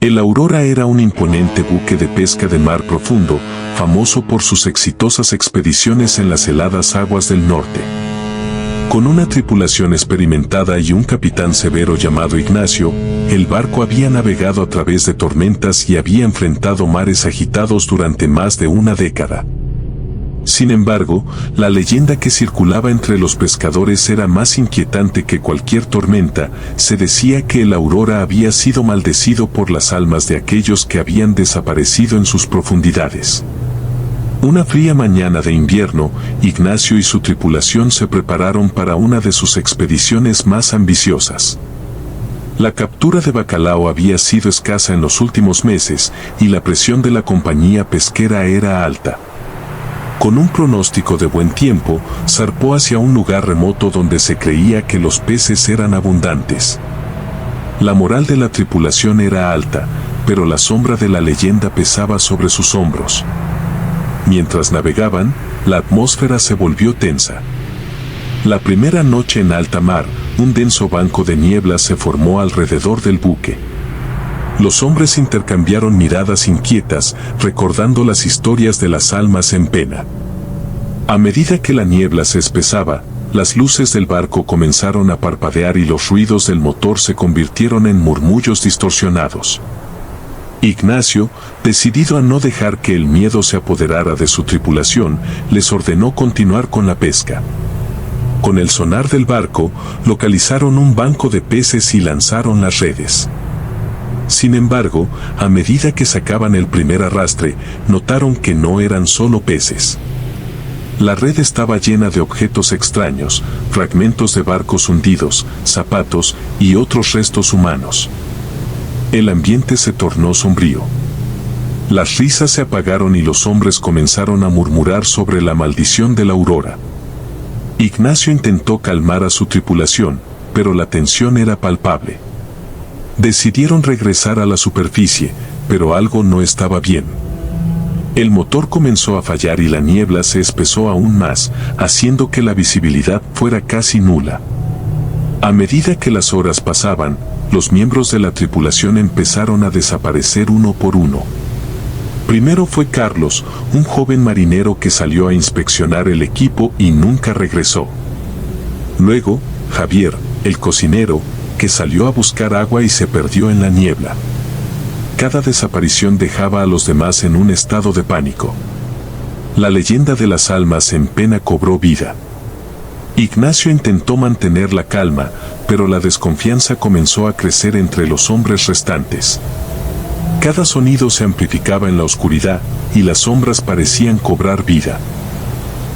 El Aurora era un imponente buque de pesca de mar profundo, famoso por sus exitosas expediciones en las heladas aguas del norte. Con una tripulación experimentada y un capitán severo llamado Ignacio, el barco había navegado a través de tormentas y había enfrentado mares agitados durante más de una década. Sin embargo, la leyenda que circulaba entre los pescadores era más inquietante que cualquier tormenta. Se decía que el Aurora había sido maldecido por las almas de aquellos que habían desaparecido en sus profundidades. Una fría mañana de invierno, Ignacio y su tripulación se prepararon para una de sus expediciones más ambiciosas. La captura de bacalao había sido escasa en los últimos meses y la presión de la compañía pesquera era alta. Con un pronóstico de buen tiempo, zarpó hacia un lugar remoto donde se creía que los peces eran abundantes. La moral de la tripulación era alta, pero la sombra de la leyenda pesaba sobre sus hombros. Mientras navegaban, la atmósfera se volvió tensa. La primera noche en alta mar, un denso banco de niebla se formó alrededor del buque. Los hombres intercambiaron miradas inquietas, recordando las historias de las almas en pena. A medida que la niebla se espesaba, las luces del barco comenzaron a parpadear y los ruidos del motor se convirtieron en murmullos distorsionados. Ignacio, decidido a no dejar que el miedo se apoderara de su tripulación, les ordenó continuar con la pesca. Con el sonar del barco, localizaron un banco de peces y lanzaron las redes. Sin embargo, a medida que sacaban el primer arrastre, notaron que no eran solo peces. La red estaba llena de objetos extraños, fragmentos de barcos hundidos, zapatos y otros restos humanos. El ambiente se tornó sombrío. Las risas se apagaron y los hombres comenzaron a murmurar sobre la maldición de la Aurora. Ignacio intentó calmar a su tripulación, pero la tensión era palpable. Decidieron regresar a la superficie, pero algo no estaba bien. El motor comenzó a fallar y la niebla se espesó aún más, haciendo que la visibilidad fuera casi nula. A medida que las horas pasaban, los miembros de la tripulación empezaron a desaparecer uno por uno. Primero fue Carlos, un joven marinero que salió a inspeccionar el equipo y nunca regresó. Luego, Javier, el cocinero, que salió a buscar agua y se perdió en la niebla. Cada desaparición dejaba a los demás en un estado de pánico. La leyenda de las almas en pena cobró vida. Ignacio intentó mantener la calma, pero la desconfianza comenzó a crecer entre los hombres restantes. Cada sonido se amplificaba en la oscuridad, y las sombras parecían cobrar vida.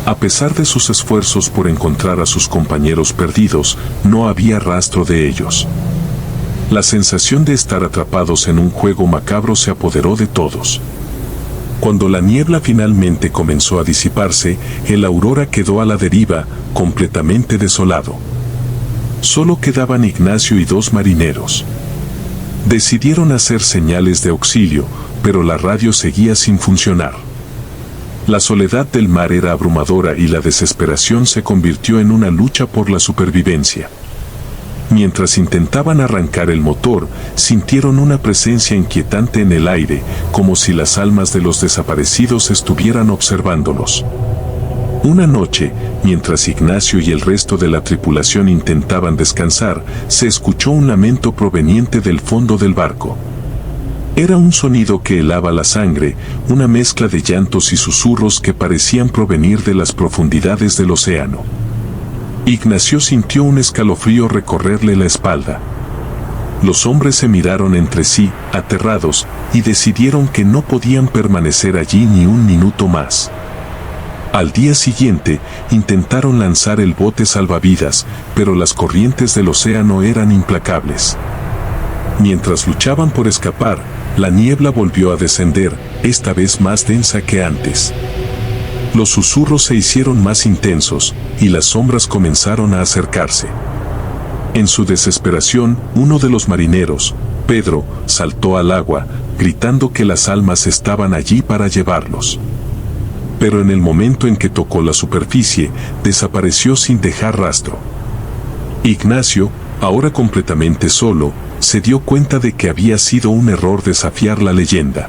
A pesar de sus esfuerzos por encontrar a sus compañeros perdidos, no había rastro de ellos. La sensación de estar atrapados en un juego macabro se apoderó de todos. Cuando la niebla finalmente comenzó a disiparse, el Aurora quedó a la deriva, completamente desolado. Solo quedaban Ignacio y dos marineros. Decidieron hacer señales de auxilio, pero la radio seguía sin funcionar. La soledad del mar era abrumadora y la desesperación se convirtió en una lucha por la supervivencia. Mientras intentaban arrancar el motor, sintieron una presencia inquietante en el aire, como si las almas de los desaparecidos estuvieran observándolos. Una noche, mientras Ignacio y el resto de la tripulación intentaban descansar, se escuchó un lamento proveniente del fondo del barco. Era un sonido que helaba la sangre, una mezcla de llantos y susurros que parecían provenir de las profundidades del océano. Ignacio sintió un escalofrío recorrerle la espalda. Los hombres se miraron entre sí, aterrados, y decidieron que no podían permanecer allí ni un minuto más. Al día siguiente, intentaron lanzar el bote salvavidas, pero las corrientes del océano eran implacables. Mientras luchaban por escapar, la niebla volvió a descender, esta vez más densa que antes. Los susurros se hicieron más intensos, y las sombras comenzaron a acercarse. En su desesperación, uno de los marineros, Pedro, saltó al agua, gritando que las almas estaban allí para llevarlos. Pero en el momento en que tocó la superficie, desapareció sin dejar rastro. Ignacio, Ahora completamente solo, se dio cuenta de que había sido un error desafiar la leyenda.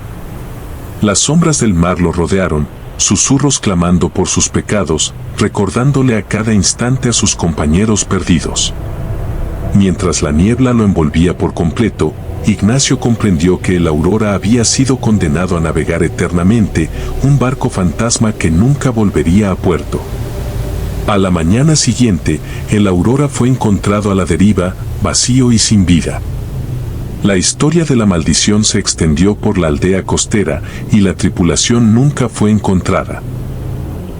Las sombras del mar lo rodearon, susurros clamando por sus pecados, recordándole a cada instante a sus compañeros perdidos. Mientras la niebla lo envolvía por completo, Ignacio comprendió que el Aurora había sido condenado a navegar eternamente, un barco fantasma que nunca volvería a puerto. A la mañana siguiente, el Aurora fue encontrado a la deriva, vacío y sin vida. La historia de la maldición se extendió por la aldea costera y la tripulación nunca fue encontrada.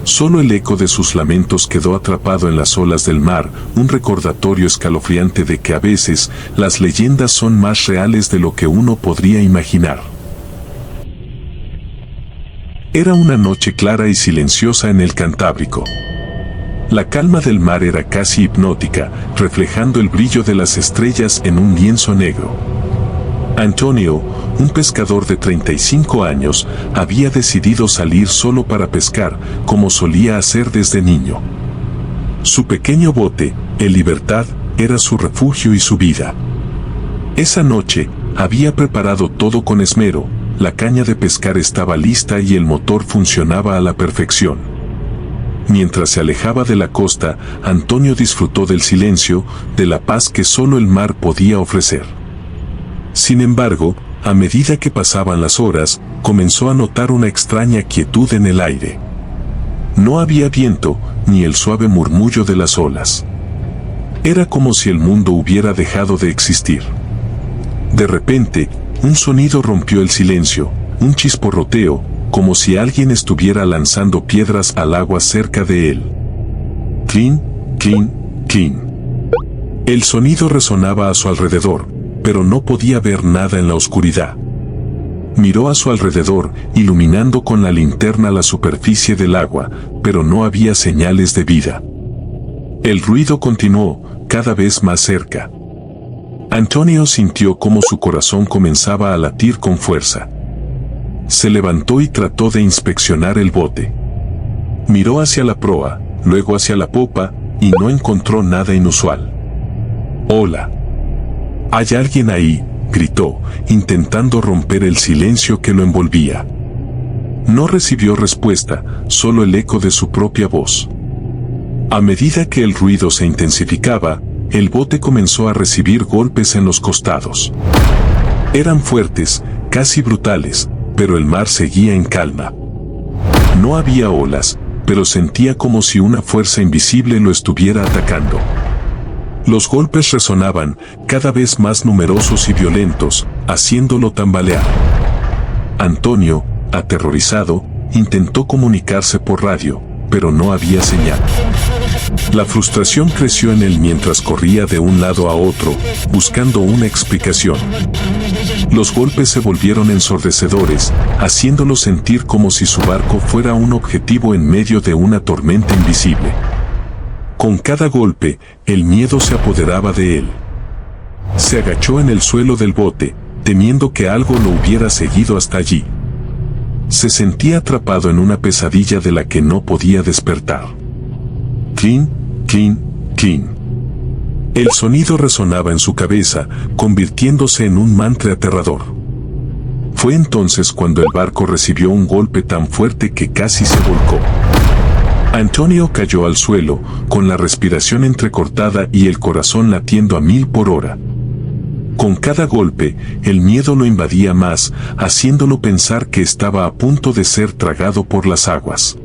Solo el eco de sus lamentos quedó atrapado en las olas del mar, un recordatorio escalofriante de que a veces las leyendas son más reales de lo que uno podría imaginar. Era una noche clara y silenciosa en el Cantábrico. La calma del mar era casi hipnótica, reflejando el brillo de las estrellas en un lienzo negro. Antonio, un pescador de 35 años, había decidido salir solo para pescar, como solía hacer desde niño. Su pequeño bote, el Libertad, era su refugio y su vida. Esa noche, había preparado todo con esmero, la caña de pescar estaba lista y el motor funcionaba a la perfección. Mientras se alejaba de la costa, Antonio disfrutó del silencio, de la paz que solo el mar podía ofrecer. Sin embargo, a medida que pasaban las horas, comenzó a notar una extraña quietud en el aire. No había viento, ni el suave murmullo de las olas. Era como si el mundo hubiera dejado de existir. De repente, un sonido rompió el silencio, un chisporroteo, como si alguien estuviera lanzando piedras al agua cerca de él. Clink, clink, clink. El sonido resonaba a su alrededor, pero no podía ver nada en la oscuridad. Miró a su alrededor, iluminando con la linterna la superficie del agua, pero no había señales de vida. El ruido continuó, cada vez más cerca. Antonio sintió cómo su corazón comenzaba a latir con fuerza. Se levantó y trató de inspeccionar el bote. Miró hacia la proa, luego hacia la popa, y no encontró nada inusual. «Hola. ¿Hay alguien ahí?», gritó, intentando romper el silencio que lo envolvía. No recibió respuesta, solo el eco de su propia voz. A medida que el ruido se intensificaba, el bote comenzó a recibir golpes en los costados. Eran fuertes, casi brutales, pero el mar seguía en calma. No había olas, pero sentía como si una fuerza invisible lo estuviera atacando. Los golpes resonaban, cada vez más numerosos y violentos, haciéndolo tambalear. Antonio, aterrorizado, intentó comunicarse por radio, pero no había señal. La frustración creció en él mientras corría de un lado a otro, buscando una explicación. Los golpes se volvieron ensordecedores, haciéndolo sentir como si su barco fuera un objetivo en medio de una tormenta invisible. Con cada golpe, el miedo se apoderaba de él. Se agachó en el suelo del bote, temiendo que algo lo hubiera seguido hasta allí. Se sentía atrapado en una pesadilla de la que no podía despertar. Clink, clink, clink. El sonido resonaba en su cabeza, convirtiéndose en un mantra aterrador. Fue entonces cuando el barco recibió un golpe tan fuerte que casi se volcó. Antonio cayó al suelo, con la respiración entrecortada y el corazón latiendo a 1000 por hora. Con cada golpe, el miedo lo invadía más, haciéndolo pensar que estaba a punto de ser tragado por las aguas.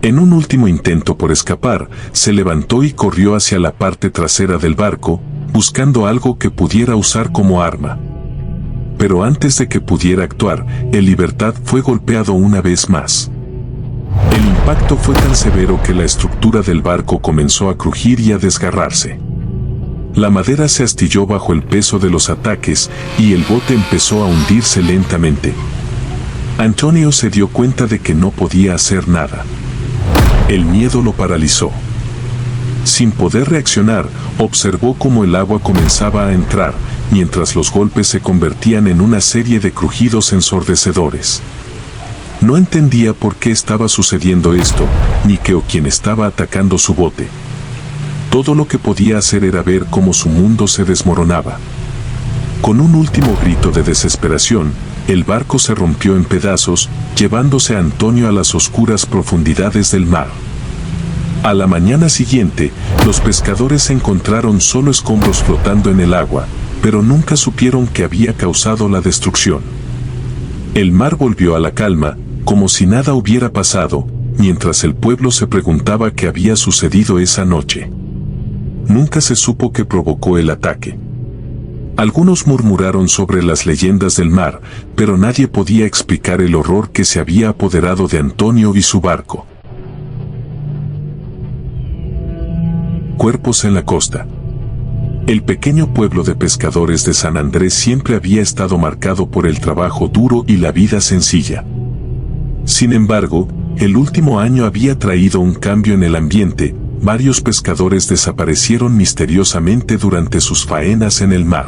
En un último intento por escapar, se levantó y corrió hacia la parte trasera del barco, buscando algo que pudiera usar como arma. Pero antes de que pudiera actuar, el Libertad fue golpeado una vez más. El impacto fue tan severo que la estructura del barco comenzó a crujir y a desgarrarse. La madera se astilló bajo el peso de los ataques y el bote empezó a hundirse lentamente. Antonio se dio cuenta de que no podía hacer nada. El miedo lo paralizó. Sin poder reaccionar, observó cómo el agua comenzaba a entrar, mientras los golpes se convertían en una serie de crujidos ensordecedores. No entendía por qué estaba sucediendo esto, ni qué o quién estaba atacando su bote. Todo lo que podía hacer era ver cómo su mundo se desmoronaba. Con un último grito de desesperación, el barco se rompió en pedazos, llevándose a Antonio a las oscuras profundidades del mar. A la mañana siguiente, los pescadores encontraron solo escombros flotando en el agua, pero nunca supieron qué había causado la destrucción. El mar volvió a la calma, como si nada hubiera pasado, mientras el pueblo se preguntaba qué había sucedido esa noche. Nunca se supo qué provocó el ataque. Algunos murmuraron sobre las leyendas del mar, pero nadie podía explicar el horror que se había apoderado de Antonio y su barco. Cuerpos en la costa. El pequeño pueblo de pescadores de San Andrés siempre había estado marcado por el trabajo duro y la vida sencilla. Sin embargo, el último año había traído un cambio en el ambiente. Varios pescadores desaparecieron misteriosamente durante sus faenas en el mar.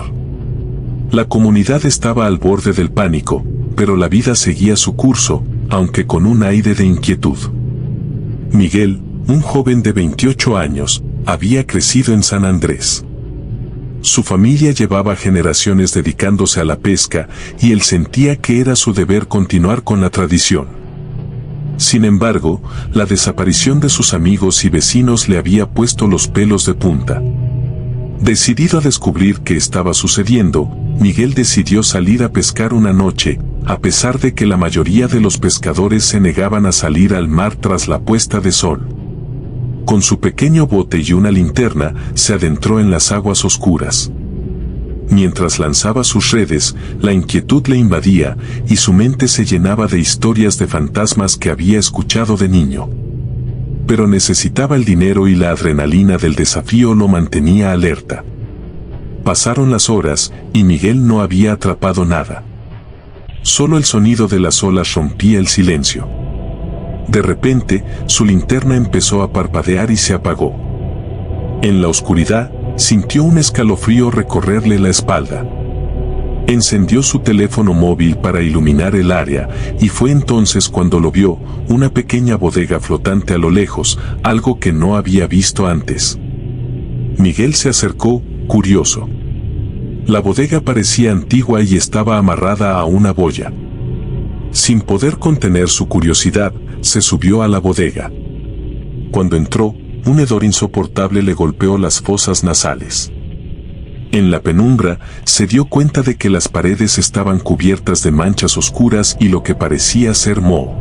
La comunidad estaba al borde del pánico, pero la vida seguía su curso, aunque con un aire de inquietud. Miguel, un joven de 28 años, había crecido en San Andrés. Su familia llevaba generaciones dedicándose a la pesca y él sentía que era su deber continuar con la tradición. Sin embargo, la desaparición de sus amigos y vecinos le había puesto los pelos de punta. Decidido a descubrir qué estaba sucediendo, Miguel decidió salir a pescar una noche, a pesar de que la mayoría de los pescadores se negaban a salir al mar tras la puesta de sol. Con su pequeño bote y una linterna, se adentró en las aguas oscuras. Mientras lanzaba sus redes, la inquietud le invadía, y su mente se llenaba de historias de fantasmas que había escuchado de niño. Pero necesitaba el dinero y la adrenalina del desafío lo mantenía alerta. Pasaron las horas, y Miguel no había atrapado nada. Solo el sonido de las olas rompía el silencio. De repente, su linterna empezó a parpadear y se apagó. En la oscuridad, sintió un escalofrío recorrerle la espalda. Encendió su teléfono móvil para iluminar el área, y fue entonces cuando lo vio, una pequeña bodega flotante a lo lejos, algo que no había visto antes. Miguel se acercó, curioso. La bodega parecía antigua y estaba amarrada a una boya. Sin poder contener su curiosidad, se subió a la bodega. Cuando entró, un hedor insoportable le golpeó las fosas nasales. En la penumbra, se dio cuenta de que las paredes estaban cubiertas de manchas oscuras y lo que parecía ser moho.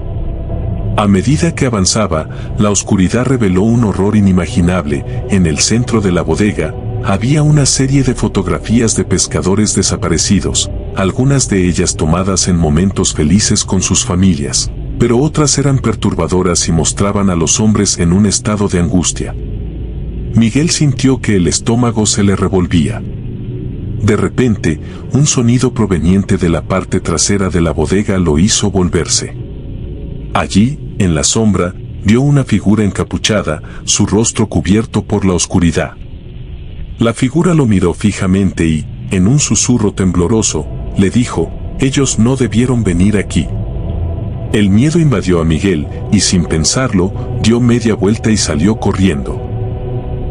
A medida que avanzaba, la oscuridad reveló un horror inimaginable. En el centro de la bodega, había una serie de fotografías de pescadores desaparecidos, algunas de ellas tomadas en momentos felices con sus familias, pero otras eran perturbadoras y mostraban a los hombres en un estado de angustia. Miguel sintió que el estómago se le revolvía. De repente, un sonido proveniente de la parte trasera de la bodega lo hizo volverse. Allí, en la sombra, vio una figura encapuchada, su rostro cubierto por la oscuridad. La figura lo miró fijamente y, en un susurro tembloroso, le dijo: «Ellos no debieron venir aquí». El miedo invadió a Miguel, y sin pensarlo, dio media vuelta y salió corriendo.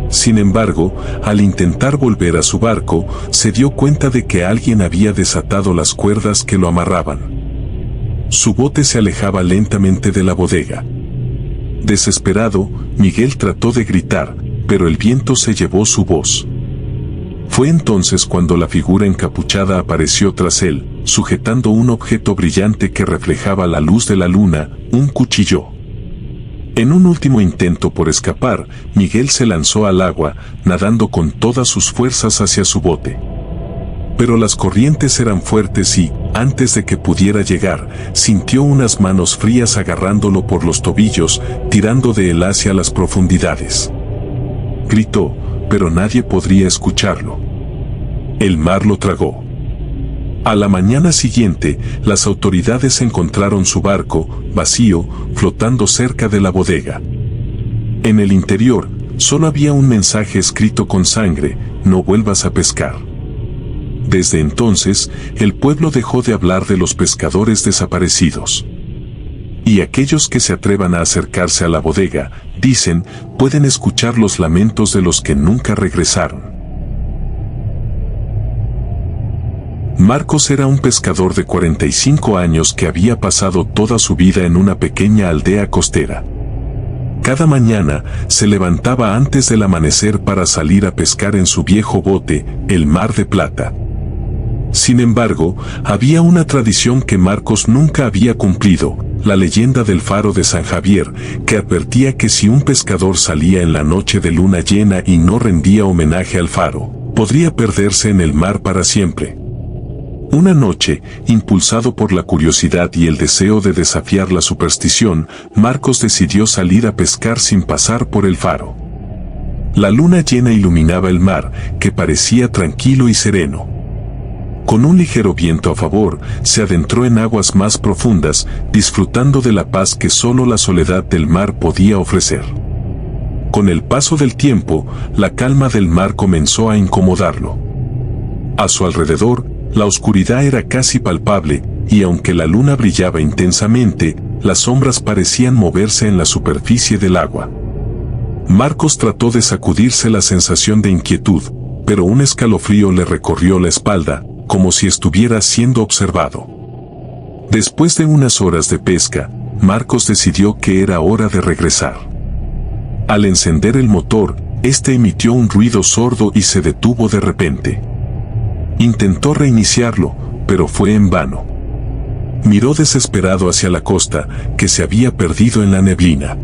Sin embargo, al intentar volver a su barco, se dio cuenta de que alguien había desatado las cuerdas que lo amarraban. Su bote se alejaba lentamente de la bodega. Desesperado, Miguel trató de gritar, pero el viento se llevó su voz. Fue entonces cuando la figura encapuchada apareció tras él, sujetando un objeto brillante que reflejaba la luz de la luna, un cuchillo. En un último intento por escapar, Miguel se lanzó al agua, nadando con todas sus fuerzas hacia su bote. Pero las corrientes eran fuertes y, antes de que pudiera llegar, sintió unas manos frías agarrándolo por los tobillos, tirando de él hacia las profundidades. Gritó, pero nadie podría escucharlo. El mar lo tragó. A la mañana siguiente, las autoridades encontraron su barco, vacío, flotando cerca de la bodega. En el interior, solo había un mensaje escrito con sangre: «No vuelvas a pescar». Desde entonces, el pueblo dejó de hablar de los pescadores desaparecidos. y aquellos que se atrevan a acercarse a la bodega, dicen, pueden escuchar los lamentos de los que nunca regresaron. Marcos era un pescador de 45 años que había pasado toda su vida en una pequeña aldea costera. Cada mañana se levantaba antes del amanecer para salir a pescar en su viejo bote, el Mar de Plata. Sin embargo, había una tradición que Marcos nunca había cumplido, la leyenda del faro de San Javier, que advertía que si un pescador salía en la noche de luna llena y no rendía homenaje al faro, podría perderse en el mar para siempre. Una noche, impulsado por la curiosidad y el deseo de desafiar la superstición, Marcos decidió salir a pescar sin pasar por el faro. La luna llena iluminaba el mar, que parecía tranquilo y sereno. Con un ligero viento a favor, se adentró en aguas más profundas, disfrutando de la paz que solo la soledad del mar podía ofrecer. Con el paso del tiempo, la calma del mar comenzó a incomodarlo. A su alrededor, la oscuridad era casi palpable, y aunque la luna brillaba intensamente, las sombras parecían moverse en la superficie del agua. Marcos trató de sacudirse la sensación de inquietud, pero un escalofrío le recorrió la espalda, como si estuviera siendo observado. Después de unas horas de pesca, Marcos decidió que era hora de regresar. Al encender el motor, este emitió un ruido sordo y se detuvo de repente. Intentó reiniciarlo, pero fue en vano. Miró desesperado hacia la costa, que se había perdido en la neblina.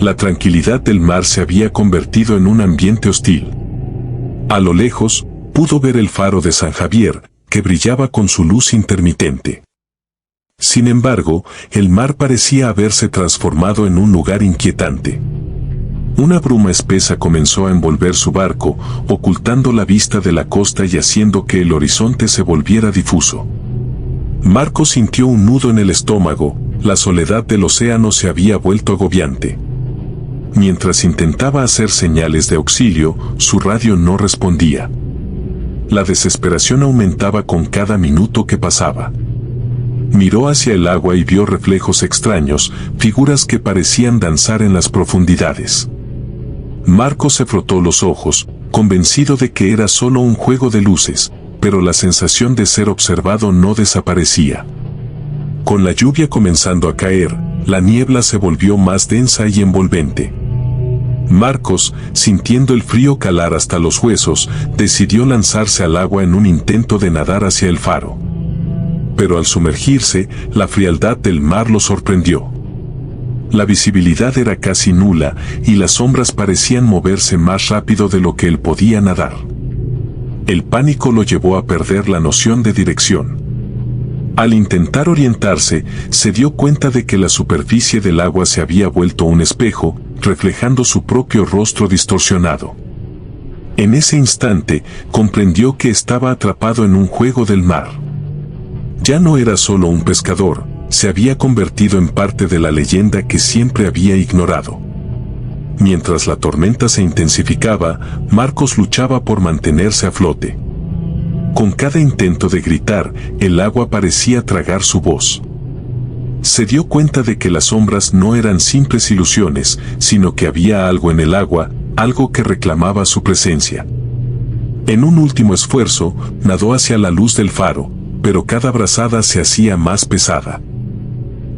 La tranquilidad del mar se había convertido en un ambiente hostil. A lo lejos, pudo ver el faro de San Javier, que brillaba con su luz intermitente. Sin embargo, el mar parecía haberse transformado en un lugar inquietante. Una bruma espesa comenzó a envolver su barco, ocultando la vista de la costa y haciendo que el horizonte se volviera difuso. Marcos sintió un nudo en el estómago, la soledad del océano se había vuelto agobiante. Mientras intentaba hacer señales de auxilio, su radio no respondía. La desesperación aumentaba con cada minuto que pasaba. Miró hacia el agua y vio reflejos extraños, figuras que parecían danzar en las profundidades. Marcos se frotó los ojos, convencido de que era solo un juego de luces, pero la sensación de ser observado no desaparecía. Con la lluvia comenzando a caer, la niebla se volvió más densa y envolvente. Marcos, sintiendo el frío calar hasta los huesos, decidió lanzarse al agua en un intento de nadar hacia el faro. Pero al sumergirse, la frialdad del mar lo sorprendió. La visibilidad era casi nula, y las sombras parecían moverse más rápido de lo que él podía nadar. El pánico lo llevó a perder la noción de dirección. Al intentar orientarse, se dio cuenta de que la superficie del agua se había vuelto un espejo, reflejando su propio rostro distorsionado. En ese instante, comprendió que estaba atrapado en un juego del mar. Ya no era solo un pescador, se había convertido en parte de la leyenda que siempre había ignorado. Mientras la tormenta se intensificaba, Marcos luchaba por mantenerse a flote. Con cada intento de gritar, el agua parecía tragar su voz. Se dio cuenta de que las sombras no eran simples ilusiones, sino que había algo en el agua, algo que reclamaba su presencia. En un último esfuerzo, nadó hacia la luz del faro, pero cada brazada se hacía más pesada.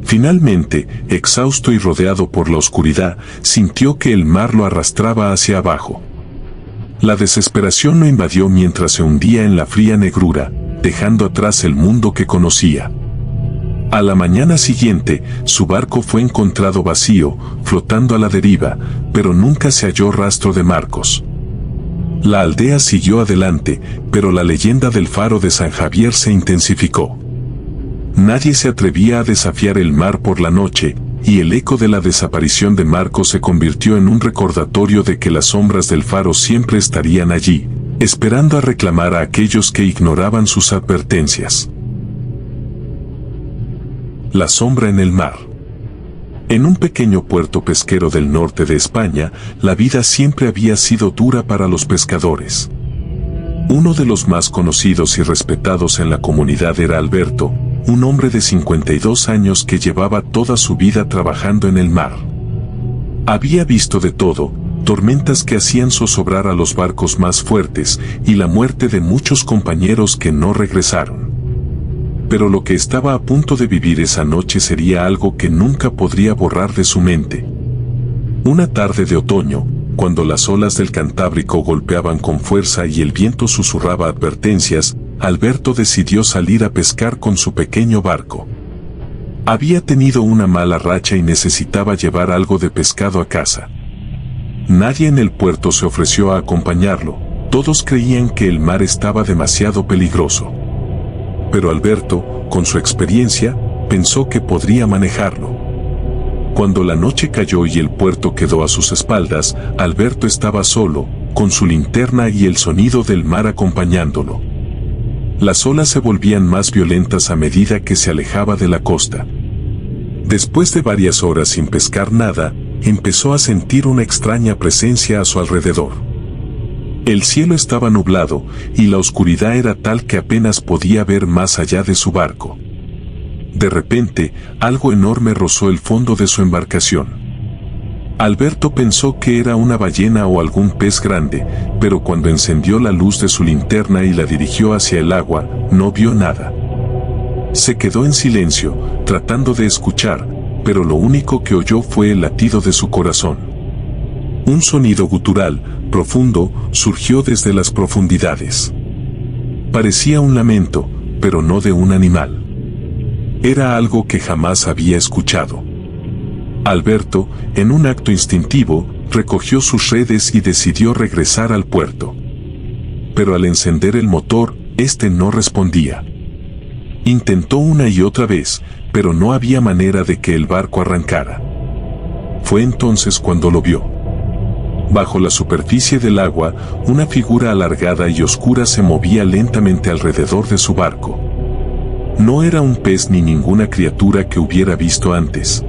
Finalmente, exhausto y rodeado por la oscuridad, sintió que el mar lo arrastraba hacia abajo. La desesperación lo invadió mientras se hundía en la fría negrura, dejando atrás el mundo que conocía. A la mañana siguiente, su barco fue encontrado vacío, flotando a la deriva, pero nunca se halló rastro de Marcos. La aldea siguió adelante, pero la leyenda del faro de San Javier se intensificó. Nadie se atrevía a desafiar el mar por la noche, y el eco de la desaparición de Marcos se convirtió en un recordatorio de que las sombras del faro siempre estarían allí, esperando a reclamar a aquellos que ignoraban sus advertencias. La sombra en el mar. En un pequeño puerto pesquero del norte de España, la vida siempre había sido dura para los pescadores. Uno de los más conocidos y respetados en la comunidad era Alberto, un hombre de 52 años que llevaba toda su vida trabajando en el mar. Había visto de todo, tormentas que hacían zozobrar a los barcos más fuertes y la muerte de muchos compañeros que no regresaron. Pero lo que estaba a punto de vivir esa noche sería algo que nunca podría borrar de su mente. Una tarde de otoño, cuando las olas del Cantábrico golpeaban con fuerza y el viento susurraba advertencias, Alberto decidió salir a pescar con su pequeño barco. Había tenido una mala racha y necesitaba llevar algo de pescado a casa. Nadie en el puerto se ofreció a acompañarlo, todos creían que el mar estaba demasiado peligroso. Pero Alberto, con su experiencia, pensó que podría manejarlo. Cuando la noche cayó y el puerto quedó a sus espaldas, Alberto estaba solo, con su linterna y el sonido del mar acompañándolo. Las olas se volvían más violentas a medida que se alejaba de la costa. Después de varias horas sin pescar nada, empezó a sentir una extraña presencia a su alrededor. El cielo estaba nublado, y la oscuridad era tal que apenas podía ver más allá de su barco. De repente, algo enorme rozó el fondo de su embarcación. Alberto pensó que era una ballena o algún pez grande, pero cuando encendió la luz de su linterna y la dirigió hacia el agua, no vio nada. Se quedó en silencio, tratando de escuchar, pero lo único que oyó fue el latido de su corazón. Un sonido gutural, profundo, surgió desde las profundidades. Parecía un lamento, pero no de un animal. Era algo que jamás había escuchado. Alberto, en un acto instintivo, recogió sus redes y decidió regresar al puerto. Pero al encender el motor, este no respondía. Intentó una y otra vez, pero no había manera de que el barco arrancara. Fue entonces cuando lo vio. Bajo la superficie del agua, una figura alargada y oscura se movía lentamente alrededor de su barco. No era un pez ni ninguna criatura que hubiera visto antes.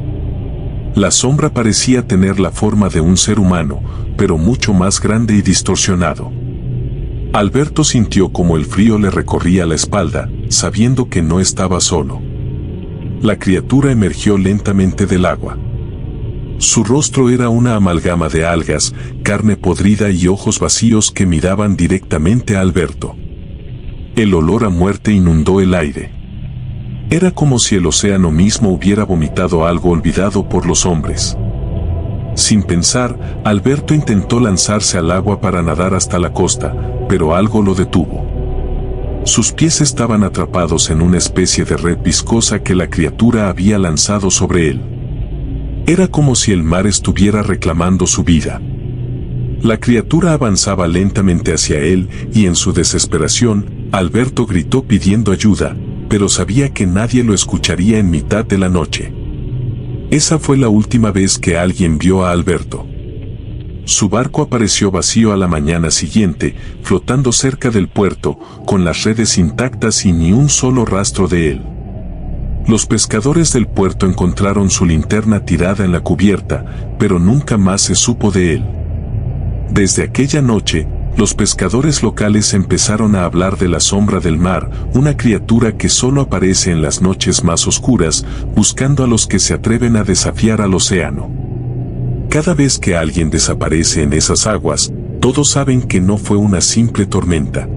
La sombra parecía tener la forma de un ser humano, pero mucho más grande y distorsionado. Alberto sintió como el frío le recorría la espalda, sabiendo que no estaba solo. La criatura emergió lentamente del agua. Su rostro era una amalgama de algas, carne podrida y ojos vacíos que miraban directamente a Alberto. El olor a muerte inundó el aire. Era como si el océano mismo hubiera vomitado algo olvidado por los hombres. Sin pensar, Alberto intentó lanzarse al agua para nadar hasta la costa, pero algo lo detuvo. Sus pies estaban atrapados en una especie de red viscosa que la criatura había lanzado sobre él. Era como si el mar estuviera reclamando su vida. La criatura avanzaba lentamente hacia él y en su desesperación, Alberto gritó pidiendo ayuda, pero sabía que nadie lo escucharía en mitad de la noche. Esa fue la última vez que alguien vio a Alberto. Su barco apareció vacío a la mañana siguiente, flotando cerca del puerto, con las redes intactas y ni un solo rastro de él. Los pescadores del puerto encontraron su linterna tirada en la cubierta, pero nunca más se supo de él. Desde aquella noche, los pescadores locales empezaron a hablar de la sombra del mar, una criatura que solo aparece en las noches más oscuras, buscando a los que se atreven a desafiar al océano. Cada vez que alguien desaparece en esas aguas, todos saben que no fue una simple tormenta.